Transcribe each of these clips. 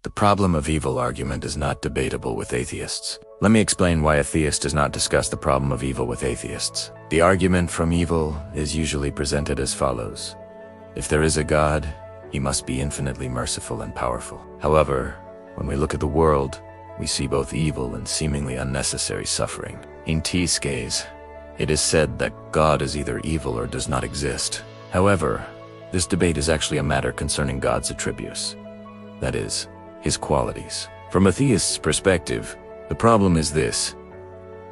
The problem of evil argument is not debatable with atheists. Let me explain why a theist does not discuss the problem of evil with atheists. The argument from evil is usually presented as follows. If there is a God, he must be infinitely merciful and powerful. However, when we look at the world, we see both evil and seemingly unnecessary suffering. In Theist's case, it is said that God is either evil or does not exist. However, this debate is actually a matter concerning God's attributes. That is, his qualities. From a theist's perspective, the problem is this.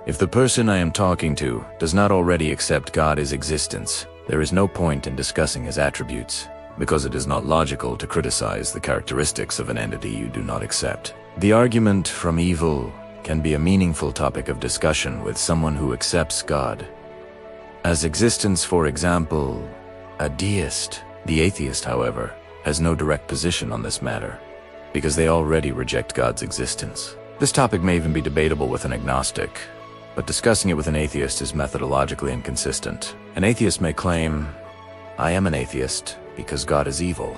If the person I am talking to does not already accept God's existence, there is no point in discussing his attributes, because it is not logical to criticize the characteristics of an entity you do not accept. The argument from evil can be a meaningful topic of discussion with someone who accepts God as existence. For example, a deist. The atheist, however, has no direct position on this matter, because they already reject God's existence. This topic may even be debatable with an agnostic, but discussing it with an atheist is methodologically inconsistent. An atheist may claim, I am an atheist because God is evil.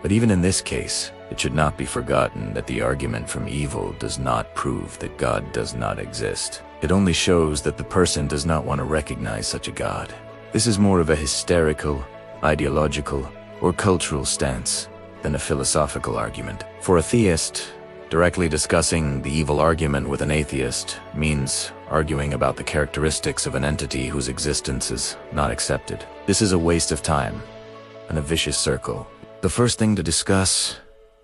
But even in this case, it should not be forgotten that the argument from evil does not prove that God does not exist. It only shows that the person does not want to recognize such a God. This is more of a hysterical, ideological, or cultural stance than a philosophical argument. For a theist, directly discussing the evil argument with an atheist means arguing about the characteristics of an entity whose existence is not accepted. This is a waste of time and a vicious circle. The first thing to discuss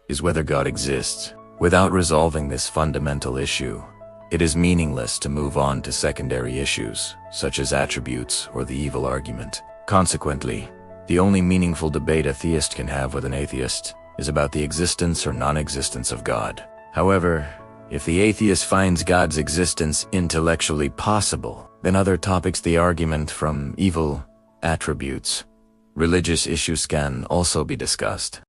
is whether God exists. Without resolving this fundamental issue, it is meaningless to move on to secondary issues, such as attributes or the evil argument. Consequently, the only meaningful debate a theist can have with an atheist is about the existence or non-existence of God. However, if the atheist finds God's existence intellectually possible, then other topics, the argument from evil, attributes, religious issues can also be discussed.